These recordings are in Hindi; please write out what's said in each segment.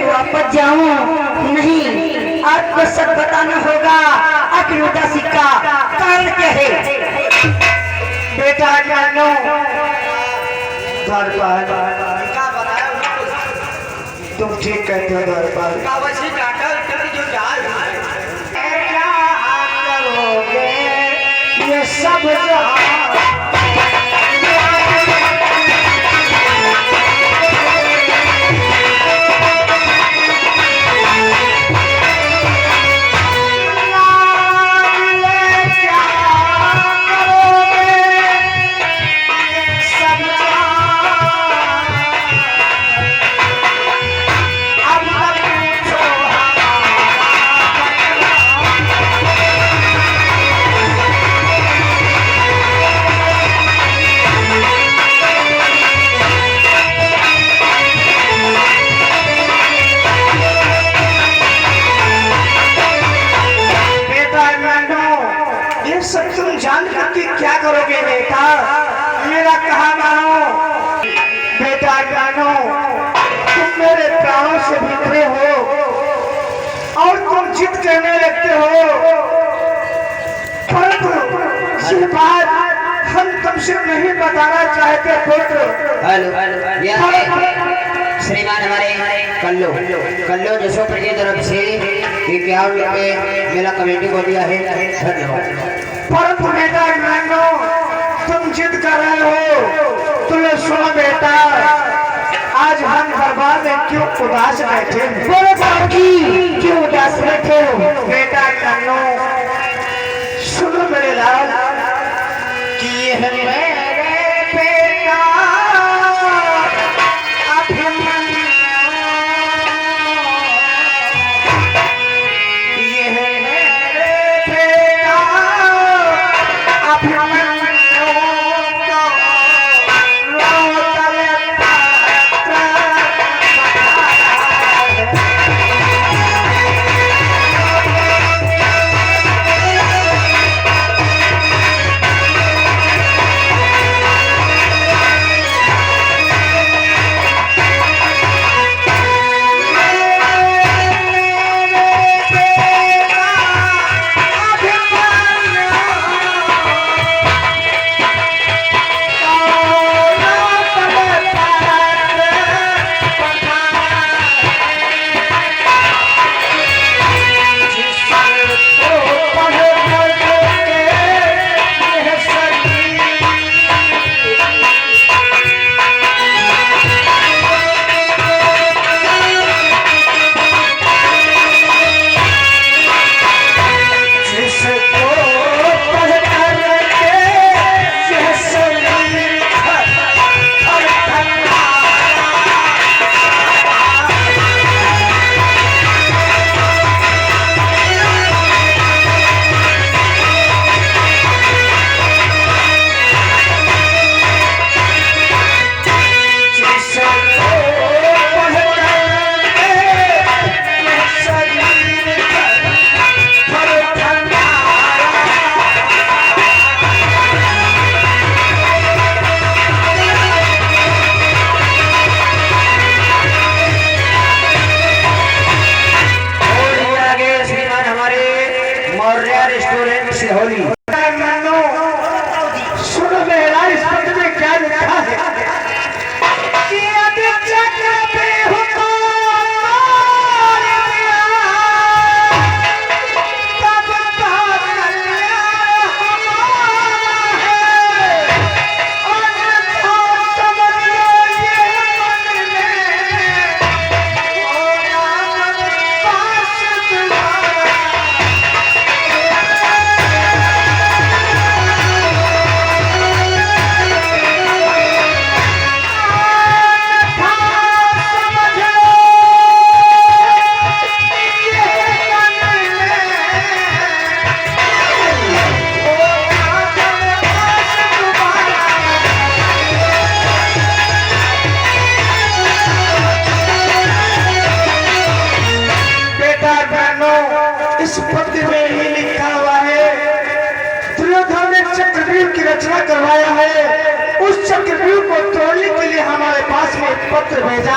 वापस जाऊं नहीं, आपको सब बताना होगा। आखिर उदासी का कारण क्या है? बेटा जानो तुम ठीक कहते हो धरपाल। क्या करोगे ये सब क्या करोगे बेटा? मेरा कहा मानो बेटा जानो, तुम मेरे प्राणों से बिखरे हो और तुम जिद करने लगते हो, परंतु ये बात हम तुमसे नहीं बताना चाहते पुत्र। श्रीमान हमारे कल्लो जसोपुर की तरफ से 51 रुपए मेला कमेटी को दिया है, धन्यवाद। परंतु बेटा मानो तुम जिद कर रहे हो, तुम्हें सुनो बेटा, आज हम दरबार में क्यों उदास बैठे? बोलो बाबूजी, क्यों उदास बैठे हो? बेटा मानो सुनो मेरे लाल कि यह मेरे बेटा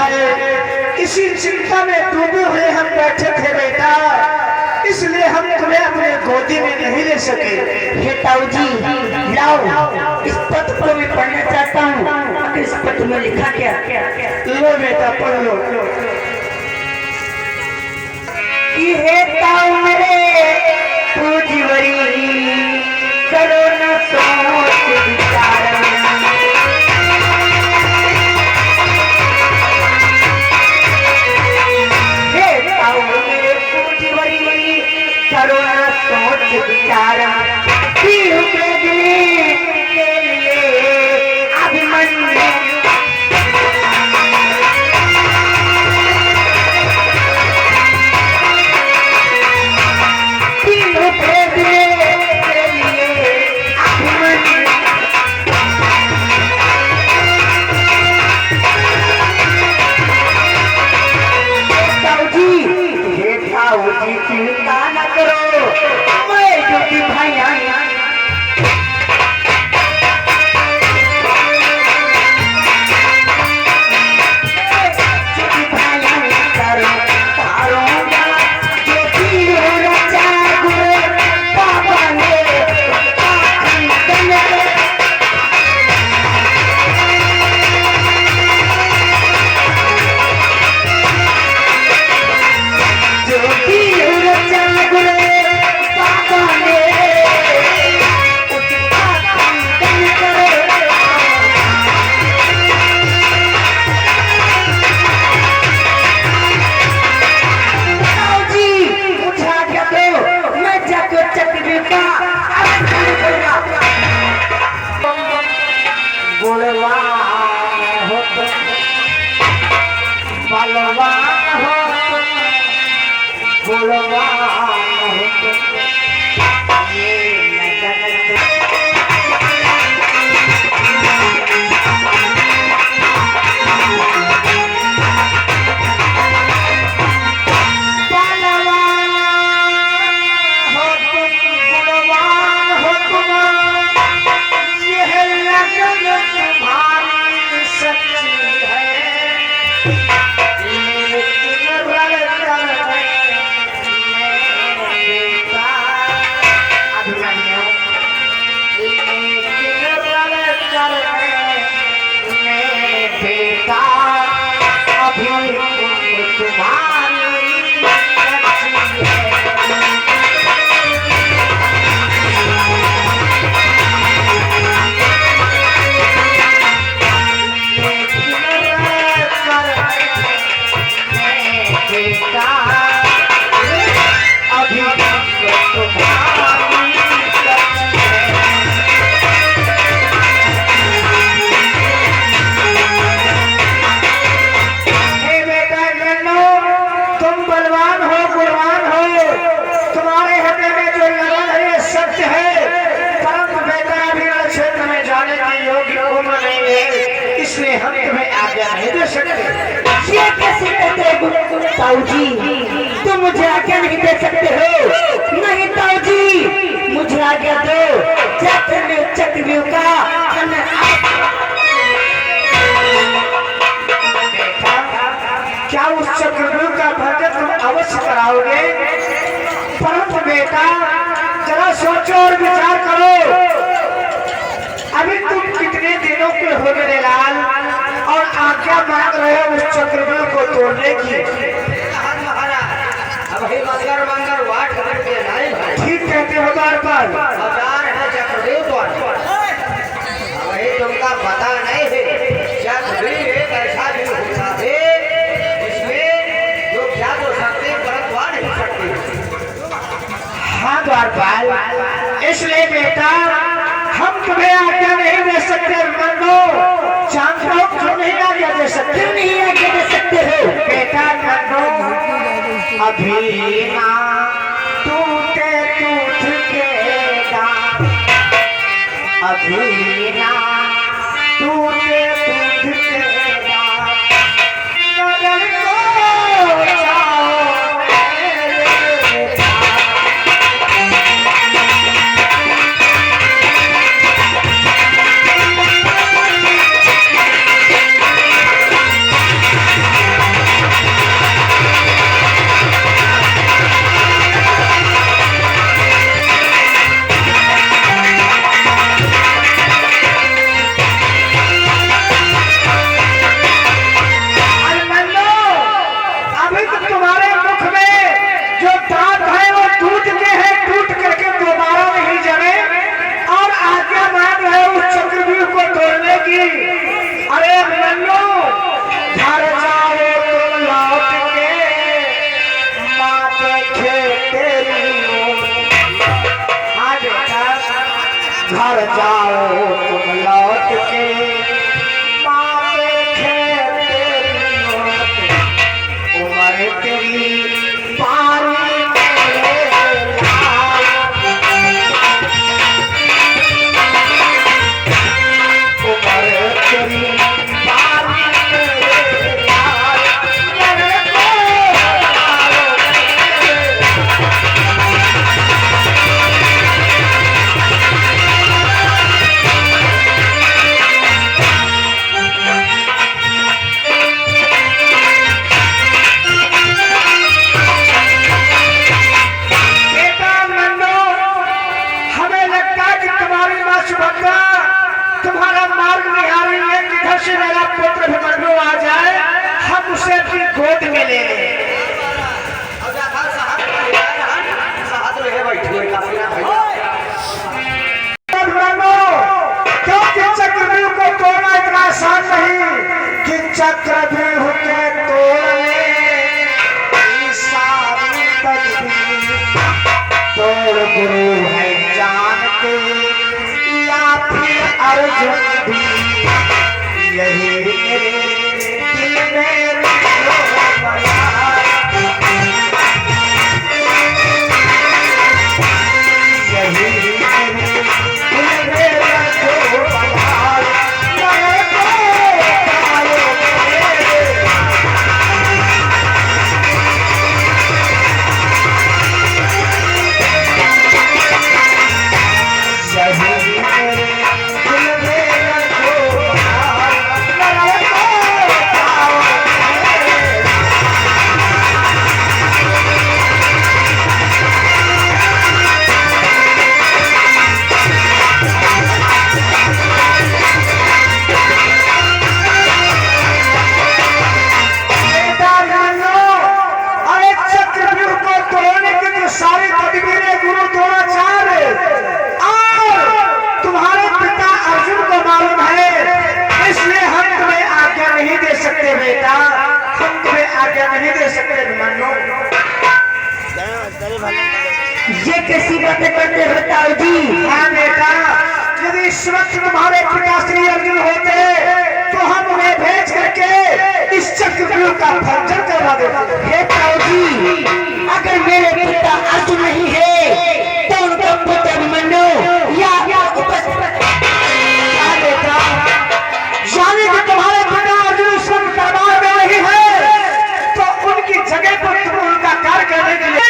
जाए, इसी चिंता में डूबे हुए हम बैठे थे बेटा, इसलिए हम तुम्हें अपने गोदी में नहीं ले सके। हे ताऊ जी, लाओ इस पत्र को मैं पढ़ना चाहता हूँ। इस पत्र में लिखा क्या? लो बेटा पढ़ लो। कि हे ताऊ मेरे पूजवरी, करो न सोच विचार। हे ताऊ मेरे पूजवरी, करो न सोच विचार। पीहू के दिले के लिए अभिमन्यु चिंता न करो, मैं ज्योति भाई आई। इसलिए हम तुम्हें आज्ञा नहीं दे सकते। ये कैसे कहते हो ताऊ जी? तुम मुझे आज्ञा नहीं दे सकते हो? नहीं ताऊ जी, मुझे आज्ञा दो। चक्रव्यूह का क्या उस चक्रव्यूह का भजन तुम अवश्य कराओगे? परंतु बेटा जरा सोचो और विचार करो, अभी तुम कितने दिनों के हो मेरे लाल और आज्ञा मांग रहे हो उस चक्रव्यूह को तोड़ने की? ठीक कहते हो बार बार। तुमका पता नहीं है, चक्रव्यूह एक ऐसा भी होता है जिसमें जो क्या तो सकते परंतु आ नहीं सकते। हाँ द्वारपाल, इसलिए बेटा हम तुम्हें आज्ञा नहीं दे सकते। मनो चांद को क्यों नहीं आज्ञा दे सकते? क्यों नहीं आज्ञा दे सकते हो? बेटा मनो अभी ना टूटे टूट के दांत, अभी ना टूटे टूट के दांत, नजर को जाओ मेरे साथ। चक्रव्यूह के तोड़ने की सारी तदबीर तोड़ गुरु है जानते या फिर अर्जुन भी यही मेरे दिल में बया ये कैसी बातें करते हो ताऊ जी? हाँ बेटा, यदि इस वक्त तुम्हारे पिता श्री अर्जुन होते तो हम उन्हें भेज करके इस चक्रव्यूह का भंजन करवा देते। हे ताऊ जी, अगर मेरे पिता अर्जुन नहीं है तो उनका पुत्र अभिमन्यु या बेटा, यानी कि तुम्हारे पिता अर्जुन इस वक्त दरबार में नहीं है तो उनकी जगह पर तुम उनका कार्य करने के लिए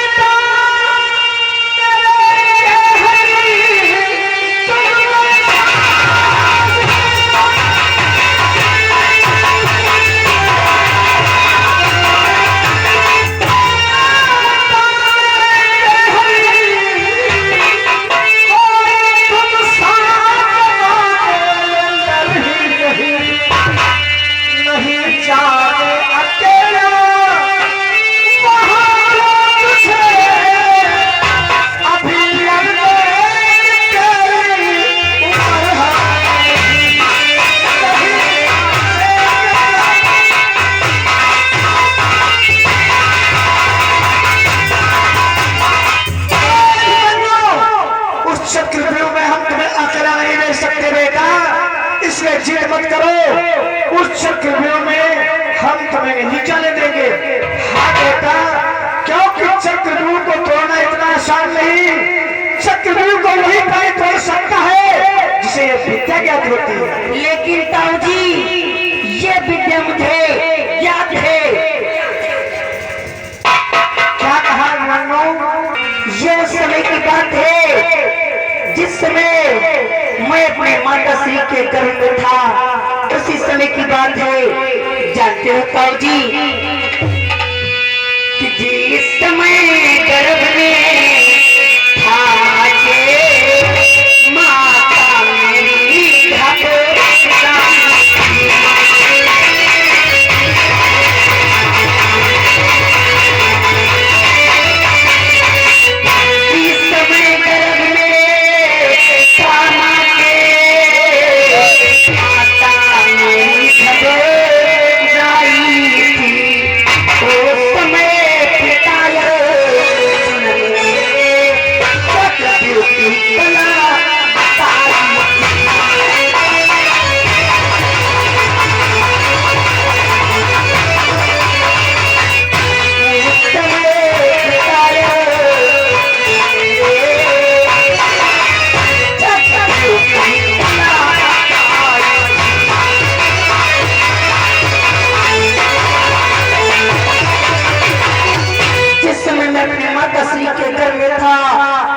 जिद मत करो, उस चक्रव्यूह में हम तुम्हें नहीं जाने देंगे। हाँ बेटा, क्योंकि चक्रव्यूह को तोड़ना इतना आसान नहीं। चक्रव्यूह को वही कोई तोड़ सकता है जिसे ये विद्या ज्ञात होती है। लेकिन ताऊ जी, ये विद्या मुझे याद है। क्या कहा मन्नू? ये समय की बात है जिस समय मैं अपने माता श्री के गर्भ में था, उसी समय की बात है। जानते हो ताऊ जी कि जिस समय गर्भ में था ये माता मेरी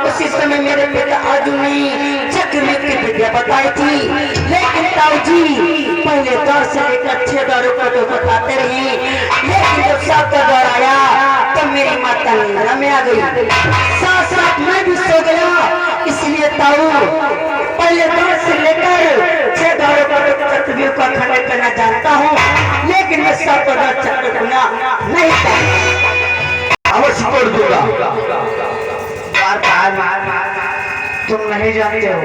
उसी समय मेरे पिता अर्जुन ने चक्रव्यूह की विद्या बताई थी। लेकिन ताऊ जी, पहले दौर से लेकर 6 दौरों को तो बताते रहे, लेकिन जब 7वां दौर आया तो मेरी माता निद्रा में आ गई, साथ साथ मैं भी सो गया। इसलिए ताऊ, पहले दौर से लेकर 6 दौरों को तो चक्रव्यूह का खंडन करना जानता हूँ, लेकिन मैं 7वां दौर चक्र करना नहीं जानता। अवश्य कर दूंगा। तुम नहीं जानते हो,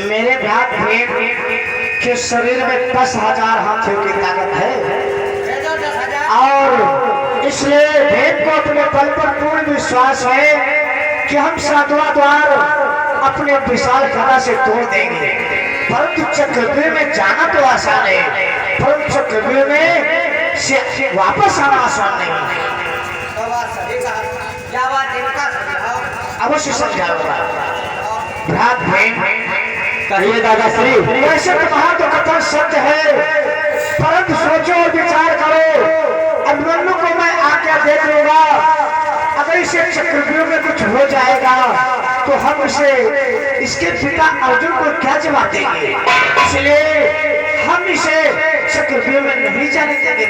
मेरे भाग में के शरीर में 10,000 हाथियों की ताकत है और इसलिए भेद को अपने बल पर पूर्ण विश्वास है कि हम सातवां द्वार अपने विशाल गदा से तोड़ देंगे। परंतु चक्रव्यूह में जाना तो आसान है, परंतु चक्रव्यूह में से वापस आना आसान नहीं है। अवश्य समझाऊंगा भ्रात बहन। कहिए दादाश्री। वैसे तो कहा तो कथन सत्य है, परंतु सोचो और विचार करो। अभिमन्यु को मैं आज्ञा दे दूंगा, अगर इसे चक्रव्यूह में कुछ हो जाएगा तो हम इसे इसके पिता अर्जुन को क्या जवाब देंगे। इसलिए हम इसे चक्रव्यूह में नहीं जाने देंगे।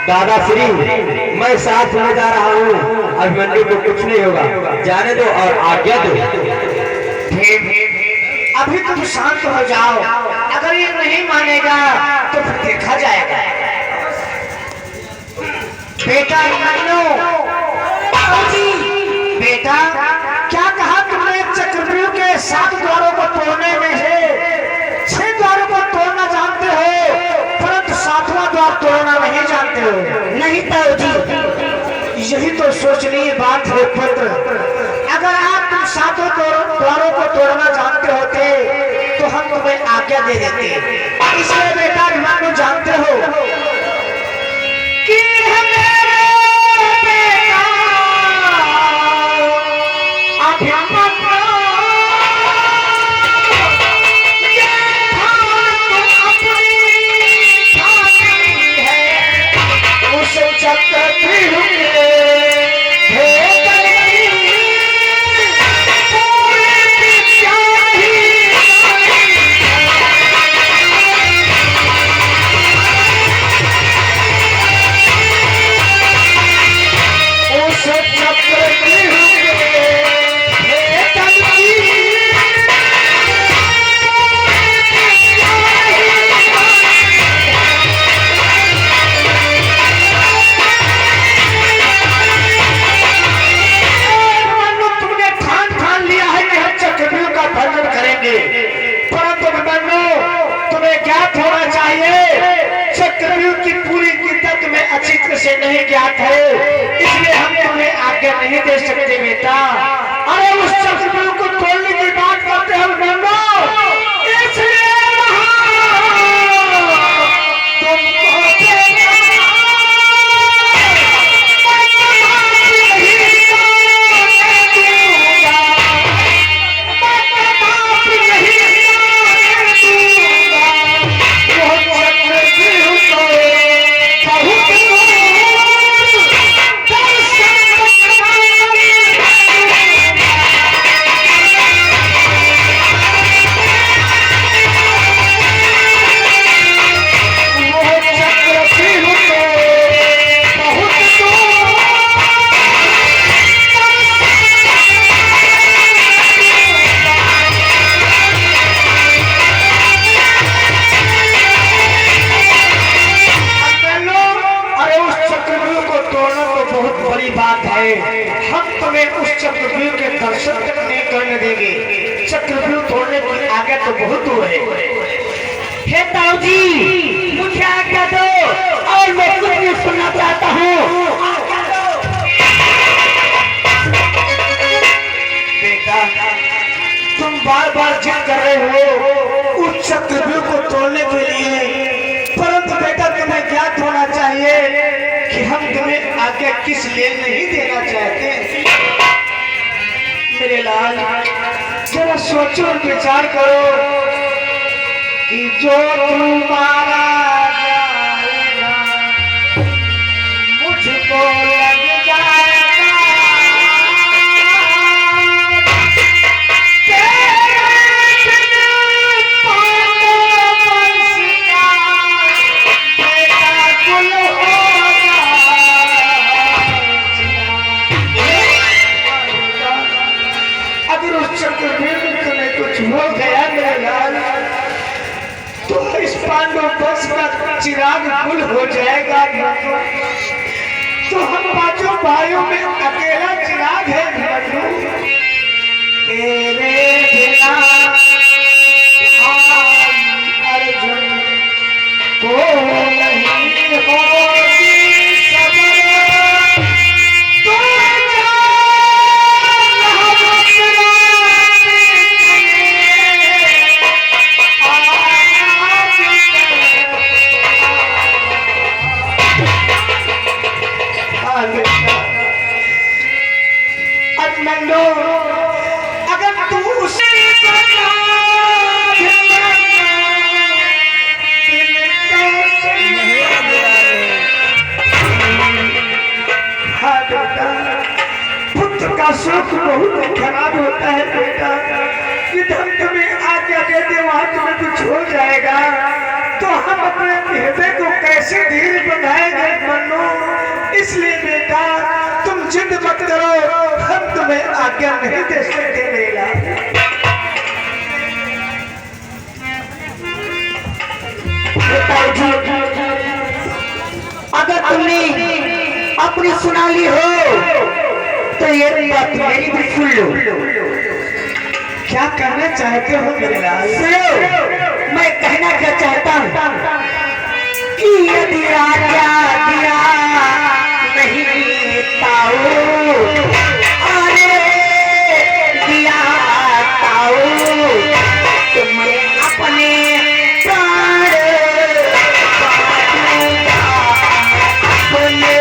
दादाश्री मैं साथ में जा रहा हूँ, अभिमन्यु को कुछ नहीं होगा, जाने दो और आज्ञा दो। अभी तुम शांत हो जाओ, अगर ये नहीं मानेगा तो फिर देखा जाएगा। बेटा बेटा क्या कहा तुमने? चक्रव्यूह के 7 द्वारों को तोड़ने में से 6 द्वारों को तोड़ना जानते हो, परंतु 7वां द्वार तोड़ना नहीं जानते हो। नहीं ताऊ जी, यही तो सोचनीय बात है पुत्र। अगर आप तुम 7 द्वारों को तोड़ना जानते होते तो हम तुम्हें आज्ञा दे देते। इसलिए बेटा अभिमन्यु जानते हो कि से नहीं ज्ञात है, इसलिए हम तुम्हें आज्ञा नहीं दे सकते बेटा। अरे उस चक्रव्यूह को तोड़ने की बात करते हो नंदो, इसलिए हम तुम्हें उस चक्रव्यूह के दर्शन तक नहीं करने देंगे। चक्रव्यूह तोड़ने की आज्ञा तो बहुत दूर है। हे ताऊ जी, मुझे आज्ञा दो और मैं कुछ भी सुनना चाहता हूँ। बेटा तुम बार बार जिद कर रहे हो उस चक्रव्यूह को तोड़ने के लिए, परंतु बेटा तुम्हें ज्ञात होना चाहिए कि हम तुम्हें आज्ञा किस लिए नहीं देना चाहते। मेरे लाल जरा सोचो और विचार करो कि जो तुम्हारा जाएगा मुझको लग जाएगा, चिराग गुल हो जाएगा तो हम पांचों भाइयों में अकेला चिराग है। तेरे बिना वो नहीं होगी सबर, तो नंदो अगर तू उसे बता हाँ बेटा, पुत्र का सुख बहुत खराब होता है बेटा। इधर तुम्हें आज्ञा दे दे, वहाँ तुम्हें कुछ हो जाएगा तो हम अपने हृदय को कैसे धीरे बनाएंगे मन्नू। इसलिए बेटा तुम जिद मत करो, हम तुम्हें आज्ञा नहीं दे सकते मेरा। पिताजी, अगर तुमने अपनी सुना ली हो तो ये बात मेरी भी सुन लो। क्या करना चाहते हो मेरे लाल? सुनो, मैं कहना क्या चाहता हूँ कि यदि आज्ञा दिया नहीं ताऊ, अरे दिया ताऊ, तुम्हें अपने प्राण बांटूंगा अपने।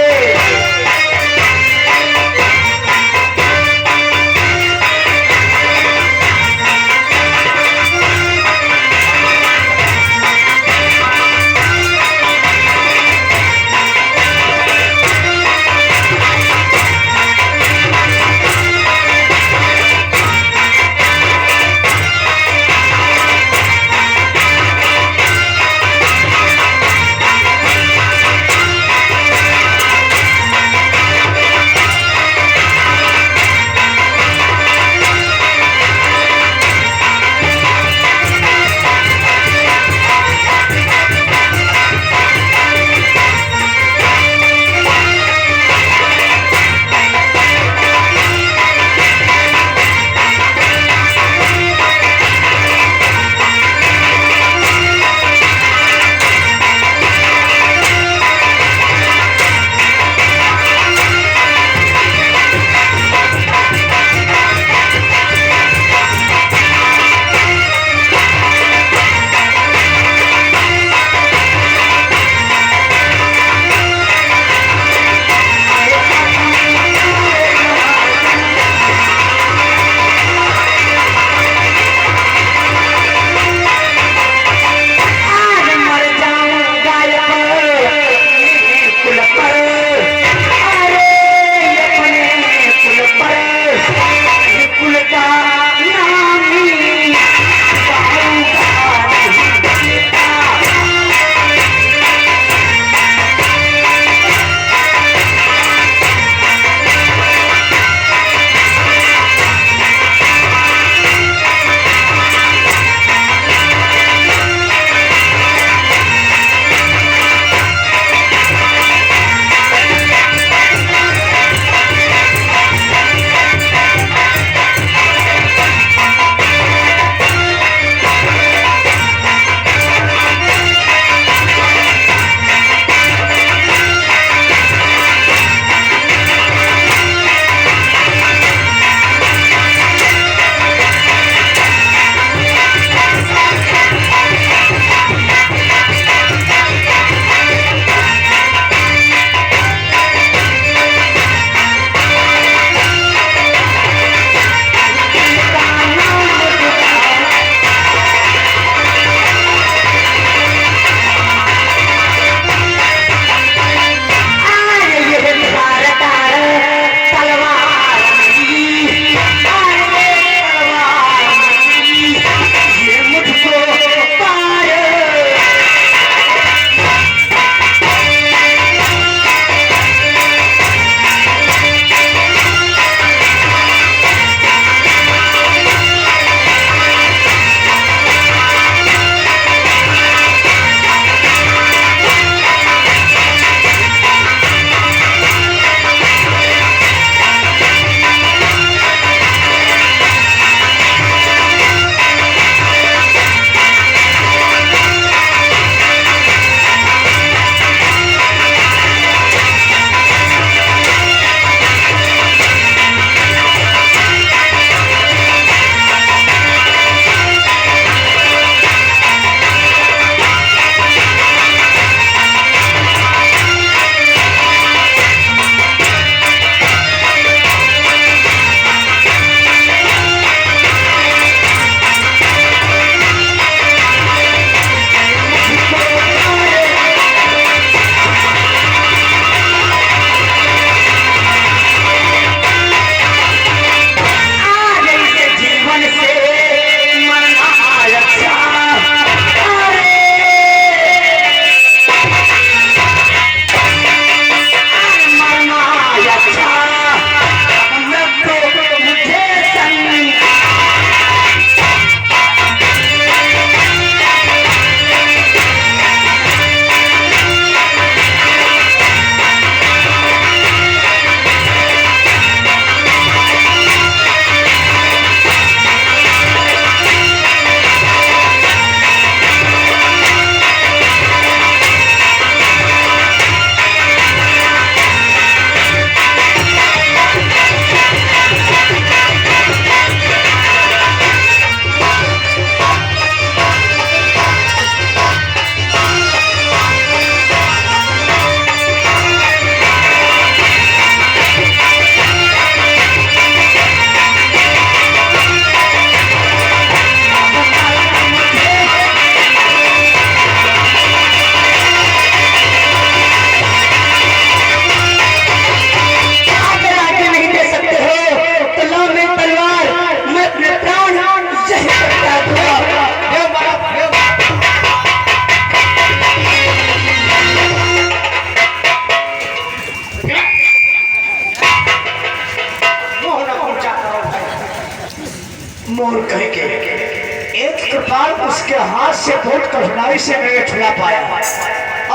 से बहुत कठिनाई से मैं ये छुड़ा पाया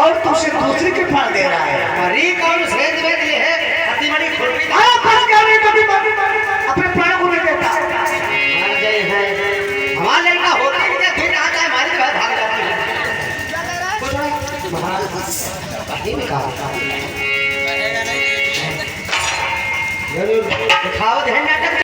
और तुझसे दूसरे के फाड़ दे रहा है। अरे कौन सेज वेद ले है अति बड़ी खुरपी दे हाँ बस क्या नहीं कभी अपने प्राण को नहीं देता। मर गए हैं हमारा लड़का होता ही क्या दिन आता है हमारी घर भाग जाती है महाराज पति में कहा जरूर दिखाओ ध्यान नाटक